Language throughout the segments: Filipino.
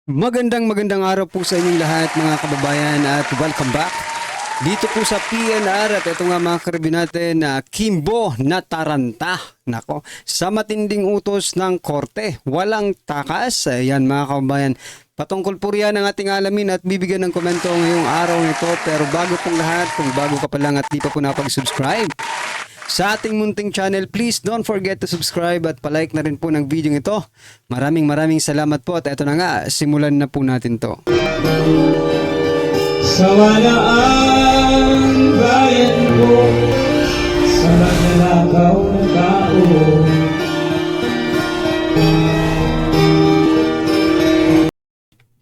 Magandang araw po sa inyong lahat mga kababayan at welcome back dito po sa PNR at ito nga mga karabi natin na Kimbo na taranta. Nako, sa matinding utos ng korte, walang takas. Ayan mga kababayan, patungkol po riyan ang ating alamin at bibigyan ng komento ngayong araw nito. Pero bago pong lahat, kung bago ka pa lang at di pa po napag-subscribe sa ating munting channel, please don't forget to subscribe at palike na rin po ng video ito. Maraming salamat po at eto na nga, simulan na po natin to. Sawalaan bayan ko sa magnanakaw na tao.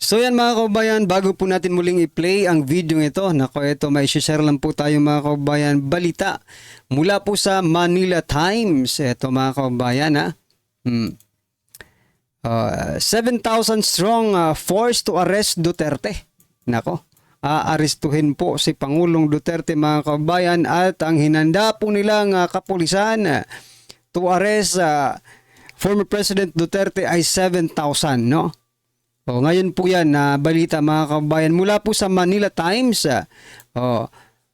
So yan mga kababayan, bago po natin muling i-play ang video ito, nako ito may share lang po tayo mga kababayan, balita mula po sa Manila Times. Ito mga kababayan ha. 7,000 strong force to arrest Duterte. Nako, aarestuhin po si Pangulong Duterte mga kababayan at ang hinanda po nilang kapulisan to arrest former President Duterte ay 7,000, no? O, ngayon po yan na balita mga kababayan mula po sa Manila Times.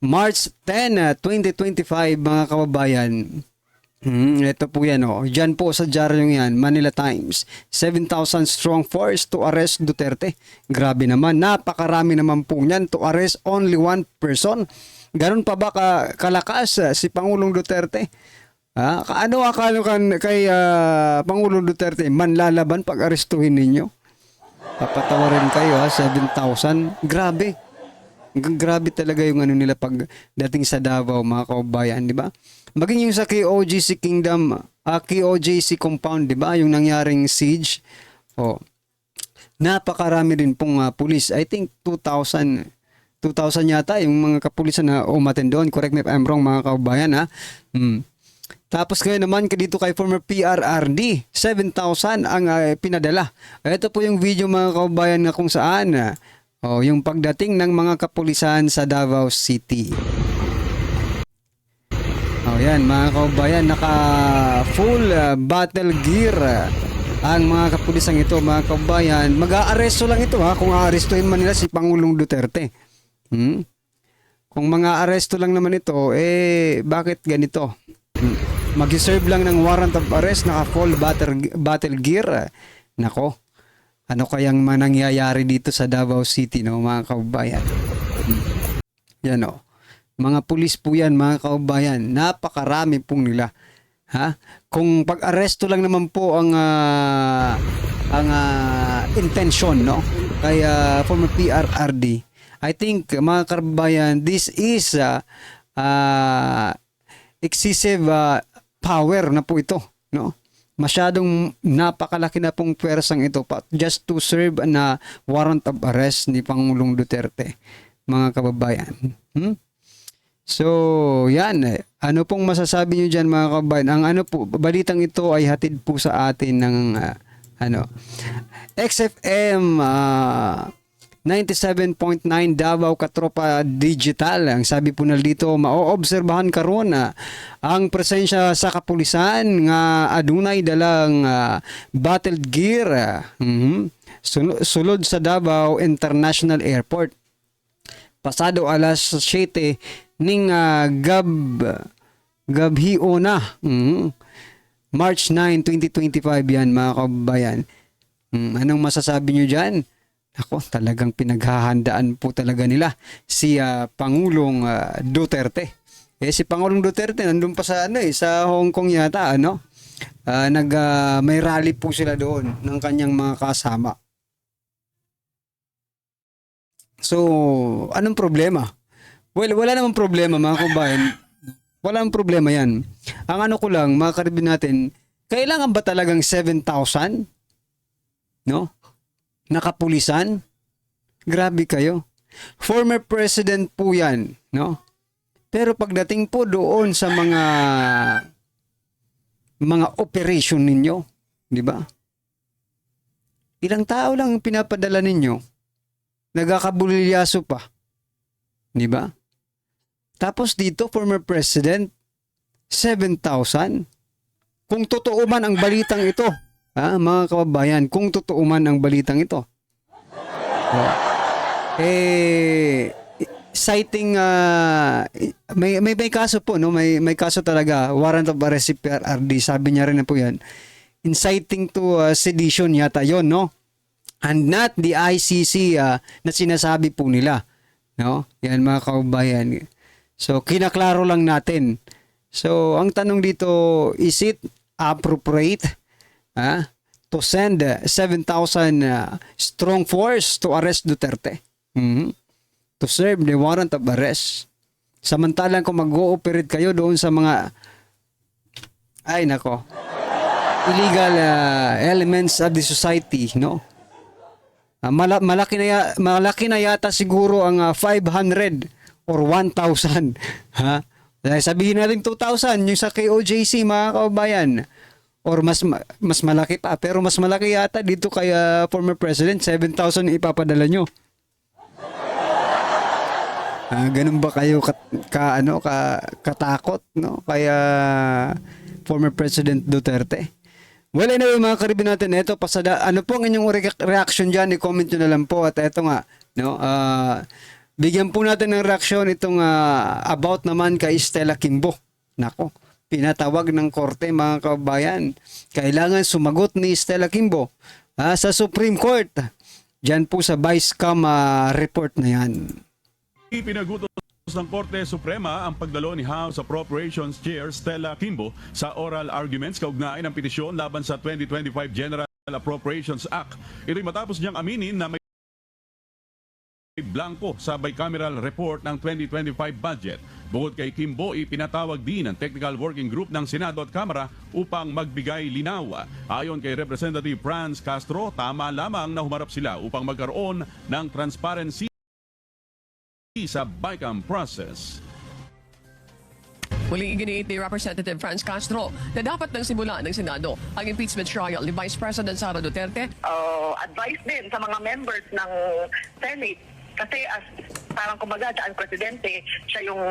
March 10, 2025 mga kababayan. Ito po yan Diyan po sa dyaryo yan, Manila Times. 7,000 strong force to arrest Duterte. Grabe naman, napakarami naman po niyan to arrest only one person. Ganun pa ba kalakas si Pangulong Duterte? Ano akala kay Pangulong Duterte? Manlalaban pag arestuhin ninyo? Papatawarin kayo 7,000. Grabe. Grabe talaga yung ano nila pag dating sa Davao mga kababayan, di ba? Maging yung sa KOJC Kingdom, KOJC compound, di ba? Yung nangyaring siege. Napakarami rin pong pulis. I think 2,000 yata yung mga kapulisan na umattend doon. Correct me if I'm wrong mga kababayan ha. Tapos kayo naman dito kay former PRRD, 7,000 ang pinadala. Ito po yung video mga kababayan na kung saan yung pagdating ng mga kapulisan sa Davao City. Yan mga kababayan, naka full battle gear ang mga kapulisan ito mga kababayan. Mag-aaresto lang ito kung aarestuhin man nila si Pangulong Duterte. Kung mga aresto lang naman ito, bakit ganito? Mag-serve lang ng warrant of arrest, naka full battle gear. Nako, ano kayang manangyayari dito sa Davao City, no mga kababayan? Yan mga pulis po yan mga kababayan, napakarami pong nila. Kung pag-aresto lang naman po ang intention kay former PRRD, I think mga kababayan, this is excessive power na po ito, no? Masyadong napakalaki na pong pwersang ito just to serve na warrant of arrest ni Pangulong Duterte, mga kababayan. So, yan. Ano pong masasabi niyo diyan mga kababayan? Ang balitang ito ay hatid po sa atin ng XFM 97.9 Davao Katropa Digital. Ang sabi po na dito, maoobserbahan karon ang presensya sa kapulisan nga adunay dalang battle gear sulod sa Davao International Airport. Pasado alas 7 ning gabhio na. March 9, 2025 yan mga kababayan. Anong masasabi nyo dyan? Ako, talagang pinaghahandaan po talaga nila si Pangulong Duterte. Si Pangulong Duterte nandun pa sa sa Hong Kong yata may rally po sila doon ng kanyang mga kasama. So, anong problema? Well, wala namang problema mga kabayan. Wala namang problema yan. Ang ko lang, mga karibin natin, kailangan ba talagang 7,000? No? Nakapulisan? Grabe kayo. Former president po yan, no? Pero pagdating po doon sa mga operation ninyo, di ba? Ilang tao lang pinapadala ninyo, nagkakabulilyaso pa, di ba? Tapos dito, former president, 7,000. Kung totoo man ang balitang ito, mga kababayan, kung totoo man ang balitang ito, Oh. Citing may kaso po, no, may kaso talaga, warrant of arrest si PRRD, sabi niya rin na po yan, inciting to sedition yata yon, no, and not the ICC na sinasabi po nila, no, yan mga kaubayan. So kinaklaro lang natin. So ang tanong dito, is it appropriate to send 7,000 strong force to arrest Duterte? To serve the warrant of arrest. Samantalang kung mag-ooperate kayo doon sa mga illegal elements of the society, no? Malaki na yata siguro ang 500 or 1,000. Ha? Sabihin natin 2,000 yung sa KOJC, mga kaubayan. Or mas malaki pa, pero mas malaki yata dito kay former president, 7,000 ipapadala nyo. Ganun ba kayo katakot, no? Kaya former President Duterte? Well, anyway, mga karibin natin, ito ano po ang inyong reaction diyan? I-comment niyo na lang po. At ito nga, no, bigyan po natin ng reaksyon itong about naman kay Stella Kimbo. Nako, pinatawag ng korte, mga kabayan. Kailangan sumagot ni Stella Kimbo sa Supreme Court. Diyan po sa Vice-Cam report na yan. Ipinagutos ng Korte Suprema ang pagdalo ni House Appropriations Chair Stella Kimbo sa oral arguments kaugnay ng petisyon laban sa 2025 General Appropriations Act. Ito'y matapos niyang aminin na may blanco sa bicameral report ng 2025 budget. Bukod kay Kimbo, ipinatawag din ang Technical Working Group ng Senado at Kamara upang magbigay linaw. Ayon kay Representative Franz Castro, tama lamang na humarap sila upang magkaroon ng transparency sa BICAM process. Muling iginiit ni Representative Franz Castro na dapat nang simula ng Senado ang impeachment trial ni Vice President Sara Duterte. Advice din sa mga members ng Senate kasi parang kumbaga ang presidente, siya yung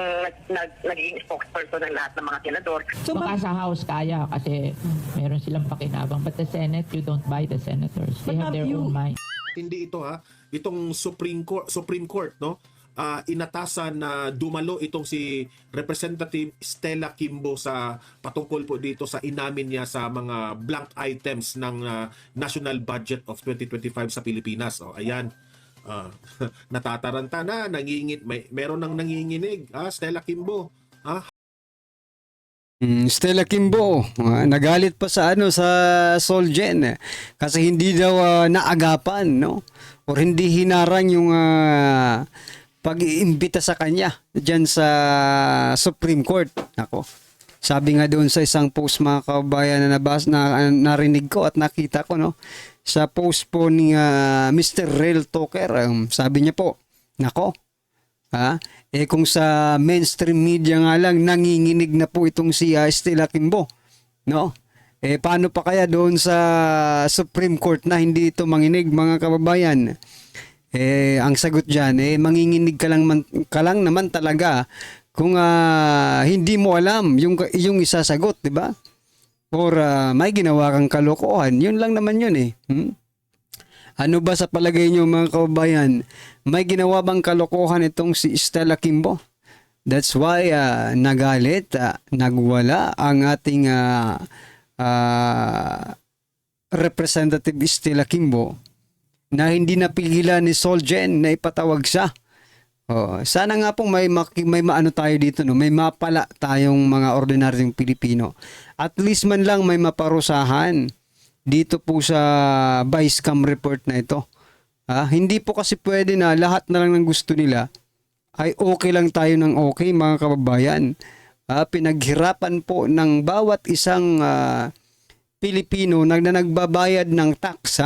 naging spokesperson ng lahat ng mga senador. So, baka sa House kaya kasi meron silang pakinabang. But the Senate, you don't buy the senators. They have their own mind. Hindi ito itong Supreme Court, no? Inatasan na dumalo itong si Representative Stella Kimbo sa patungkol po dito sa inamin niya sa mga blank items ng National Budget of 2025 sa Pilipinas. O ayan, natataranta na, meron nang nanginginig, Stella Kimbo. Stella Kimbo, nagalit pa sa Solgen kasi hindi daw naagapan, no? Or hindi hinarang yung pag-iimbita sa kanya diyan sa Supreme Court. Nako. Sabi nga doon sa isang post, mga kabayan, na narinig ko at nakita ko, no, sa post po ni Mr. Real Talker, sabi niya po, nako, kung sa mainstream media nga lang nanginginig na po itong si Stella Kimbo, no? Paano pa kaya doon sa Supreme Court na hindi ito manginig, mga kababayan? Ang sagot diyan, manginginig ka lang naman talaga kung hindi mo alam yung isasagot, di ba? Or may ginawa kang kalokohan, yun lang naman yun . Ano ba sa palagay nyo, mga kababayan? May ginawa bang kalokohan itong si Stella Kimbo? That's why nagalit, nagwala ang ating Representative Stella Kimbo na hindi napigilan ni Solgen na ipatawag siya. Sana nga po may maano tayo dito, no? May mapala tayong mga ordinaryong Pilipino. At least man lang may maparusahan dito po sa Vice-Cam report na ito. Hindi po kasi pwede na lahat na lang ng gusto nila ay okay lang tayo ng okay, mga kababayan. Pinaghirapan po ng bawat isang Pilipino na nagbabayad ng tax,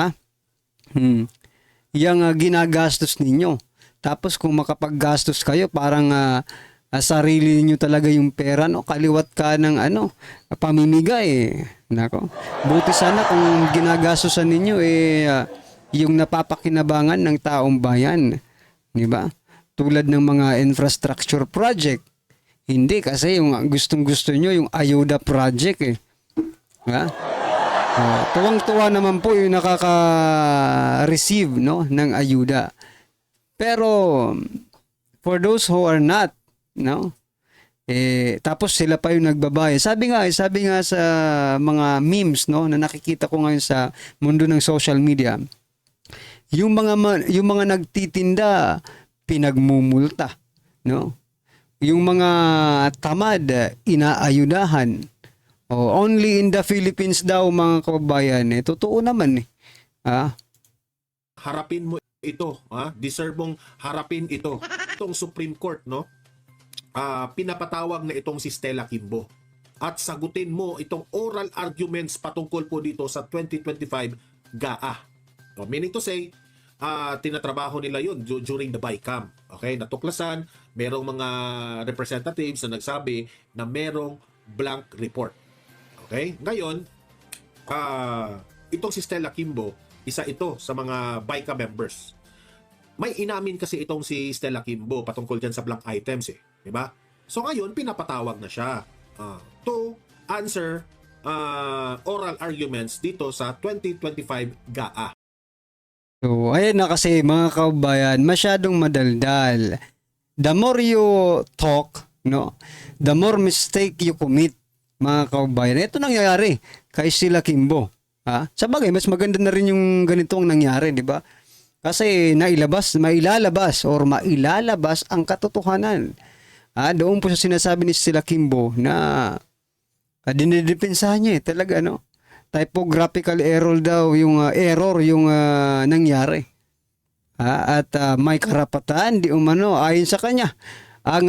yung ginagastos ninyo. Tapos kung makapaggastos kayo, parang sarili niyo talaga yung pera, no? Kaliwat ka ng pamimigay. Nako. Buti sana kung ginagastosan ninyo yung napapakinabangan ng taong bayan, di ba? Tulad ng mga infrastructure project. Hindi kasi yung gustong-gusto nyo yung ayuda project . Tuwang-tuwa naman po yung nakaka-receive, no, ng ayuda. Pero for those who are not, no? Tapos sila pa yung nagbabayad. Sabi nga sa mga memes, no, na nakikita ko ngayon sa mundo ng social media, yung mga nagtitinda pinagmumulta, no? Yung mga tamad inaayudahan. Only in the Philippines daw, mga kababayan. Totoo naman. Harapin mo ito, deserve mong harapin ito. Itong Supreme Court, no? Pinapatawag na itong si Stella Kimbo at sagutin mo itong oral arguments patungkol po dito sa 2025 GAA. Meaning to say, tinatrabaho nila yun during the BICAM. Okay, natuklasan, merong mga representatives na nagsabi na merong blank report. Okay, ngayon, itong si Stella Kimbo, isa ito sa mga BICAM members. May inamin kasi itong si Stella Kimbo patungkol dyan sa blank items diba? So ngayon, pinapatawag na siya to answer oral arguments dito sa 2025 GAA. So, ayan na kasi mga kababayan, masyadong madaldal. The more you talk, no, the more mistake you commit, mga kababayan. Ito nangyayari kay Stella Kimbo. Sabagay, mas maganda na rin yung ganitong nangyari, di ba? Kasi mailalabas ang katotohanan. Doon po sa sinasabi ni Stella Kimbo na dinidepensahan niya talaga, no? Typographical error daw yung nangyari. At may karapatan di umano ayon sa kanya ang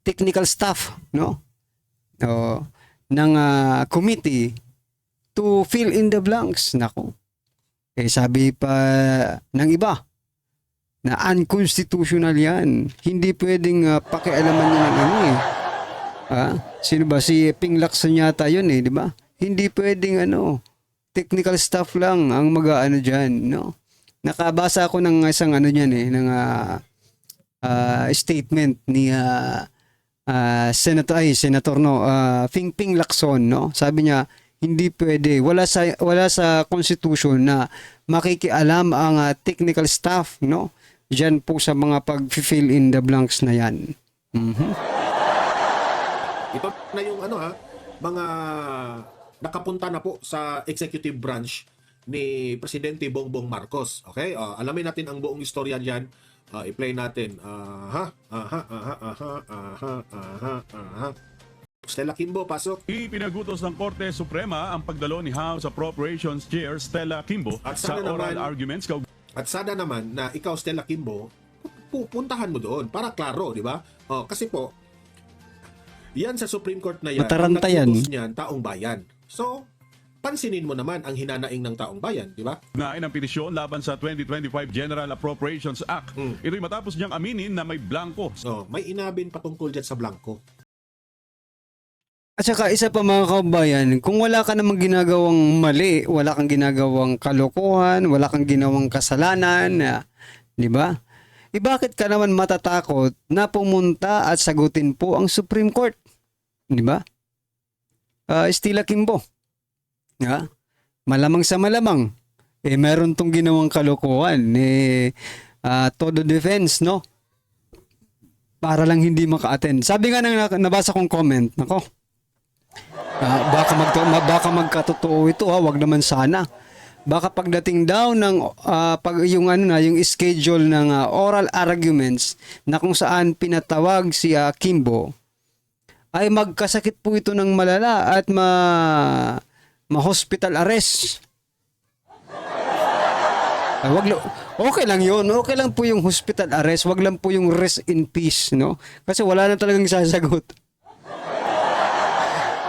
technical staff, no? Ng committee to fill in the blanks. Nako. Sabi pa ng iba na unconstitutional yan. Hindi pwedeng pakialaman niya ng sino ba? Si Ping Lacson yata yun di ba? Hindi pwedeng technical staff lang ang mag-ano dyan, no? Nakabasa ako ng isang ng statement ni Senator Ping Lacson, no? Sabi niya, hindi pwede, wala sa constitution na makikialam ang technical staff, no? Diyan po sa mga pag-fill in the blanks na yan. Ito na yung mga nakapunta na po sa executive branch ni Presidente Bongbong Marcos. Okay? Alamin natin ang buong istorya diyan. I-play natin. Stella Kimbo, pasok. Ipinagutos ng Korte Suprema ang pagdalo ni House Appropriations Chair Stella Kimbo At sa sana oral naman- arguments At sana naman na ikaw, Stella Kimbo, pupuntahan mo doon para klaro, di ba? Kasi po, yan sa Supreme Court na yan, Mataranta yan. nag-utos niyan, taong bayan. So, pansinin mo naman ang hinanaing ng taong bayan, di ba? Nain ang petisyon laban sa 2025 General Appropriations Act. Ito'y matapos niyang aminin na may blanco. So, may inabin patungkol dyan sa blanco. At saka isa pa mga kabayan, kung wala ka namang ginagawang mali, wala kang ginagawang kalokohan, wala kang ginawang kasalanan, di ba? Bakit ka naman matatakot na pumunta at sagutin po ang Supreme Court? Di ba? Stella Kimbo. Malamang sa malamang, meron tong ginawang kalokohan, todo defense, no? Para lang hindi maka-attend. Sabi nga nabasa kong comment, nako, baka magkatotoo ito, wag naman sana. Baka pagdating daw ng yung schedule ng oral arguments na kung saan pinatawag si Kimbo, ay magkasakit po ito ng malala at ma-hospital arrest. Okay lang yun. Okay lang po yung hospital arrest. Wag lang po yung rest in peace, no? Kasi wala na talagang sasagot.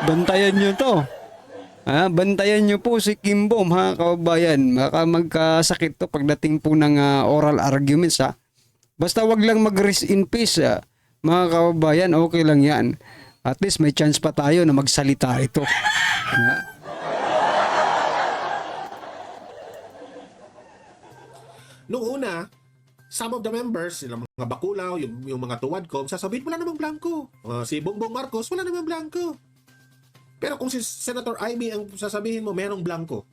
Bantayan nyo to. Bantayan nyo po si Kimbo, mga kababayan. Baka magkasakit to pagdating po ng oral arguments, Basta wag lang mag-rest in peace, mga kababayan. Okay lang yan. At least may chance pa tayo na magsalita ito. Noong una, some of the members, yung mga bakulaw, yung mga tuwadkom, sasabihin, wala namang blanco. Si Bongbong Marcos, wala namang blanco. Pero kung si Senator Amy ang sasabihin mo, merong blanco.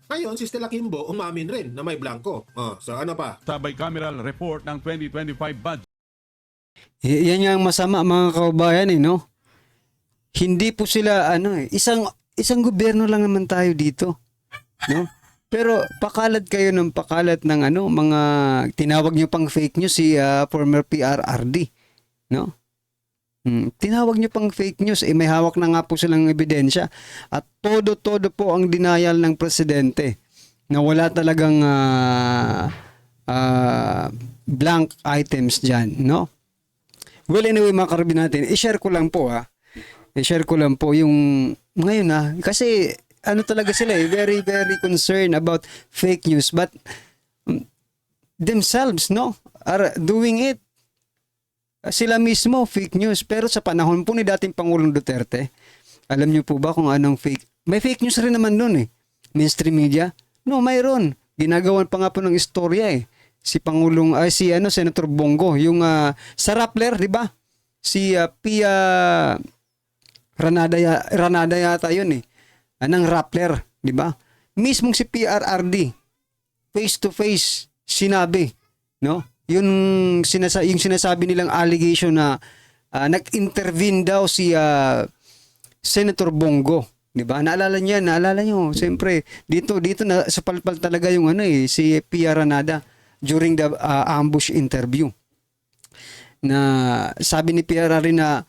Ngayon, si Stella Kimbo umamin rin na may blanco. So ano pa? Sa bicameral report ng 2025 budget. Yan nga ang masama mga kababayan no? Hindi po sila isang gobyerno lang naman tayo dito, no? Pero pakalat kayo ng pakalat ng mga tinawag niyo pang fake news si former PRRD, no? Tinawag niyo pang fake news, may hawak na nga po silang ebidensya at todo po ang denial ng presidente na wala talagang blank items diyan, no? Well, anyway, mga karabin natin, i-share ko lang po yung ngayon kasi talaga sila very very concerned about fake news but themselves are doing it. Sila mismo fake news pero sa panahon po ni dating Pangulong Duterte, alam niyo po ba kung anong fake? May fake news rin naman doon mainstream media. No, mayroon. Ginagawan pa nga po ng istorya si Senator Bongo, yung sa Rappler, di ba? Si Pia Ranada yata yun ng Rappler, di ba? Mismong si PRRD face to face sinabi, no? Yung sinasabi nilang allegation na nag-intervene daw si Senator Bongo, di ba? Naalala niyo, siyempre dito na sa palpal talaga yung si Pia Ranada during the ambush interview. Na sabi ni Pia rin na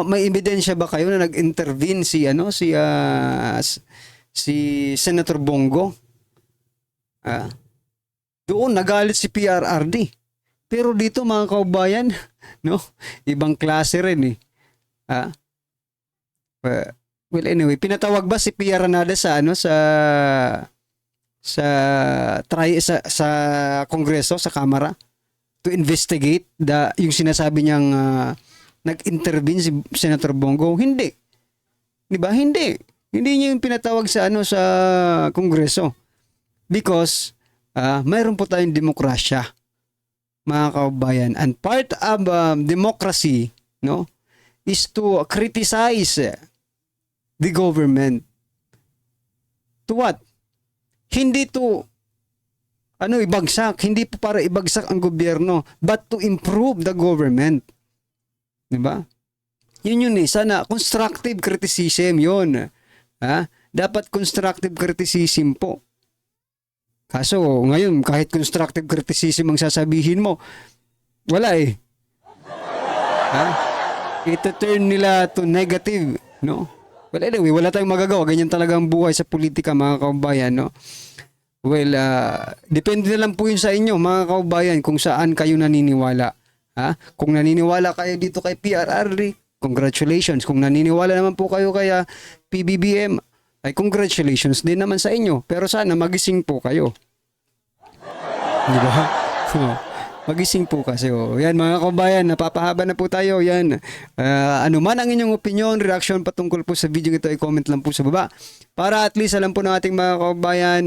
may ebidensya ba kayo na nag-intervene si Senator Bongo? Doon nagalit si PRRD. Pero dito mga kaubayan, no? Ibang klase rin well anyway, pinatawag ba si Pia Ranada sa sa Kongreso, sa Kamara to investigate yung sinasabi niyang nag-intervene si Senator Bongo? Hindi. 'Di ba? Hindi niya yung pinatawag sa sa Kongreso because mayroon po tayong demokrasya, mga kaubayan, and part of democracy, no, is to criticize the government. To what? Hindi to ibagsak, hindi po para ibagsak ang gobyerno, but to improve the government. 'Di ba? Yun sana constructive criticism 'yun. Dapat constructive criticism po. Kaso ngayon kahit constructive criticism ang sasabihin mo, wala Ito turn nila to negative, no? Well, anyway, wala tayong magagawa. Ganyan talaga ang buhay sa politika, mga kaubayan, no? Well, depende na lang po yun sa inyo, mga kaubayan, kung saan kayo naniniwala. Kung naniniwala kayo dito kay PRRD, congratulations. Kung naniniwala naman po kayo kay PBBM, ay congratulations din naman sa inyo. Pero sana magising po kayo. Di ba? Magising po kasi. Yan mga kaubayan, napapahaba na po tayo. Yan. Ano man ang inyong opinion, reaction patungkol po sa video ito, i-comment lang po sa baba. Para at least alam po ng ating mga kaubayan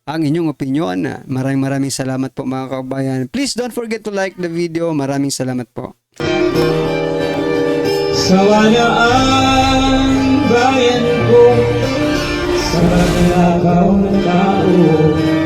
ang inyong opinion. Maraming salamat po mga kaubayan. Please don't forget to like the video. Maraming salamat po. Sawa na ang bayan ko sa magnanakaw ng tao.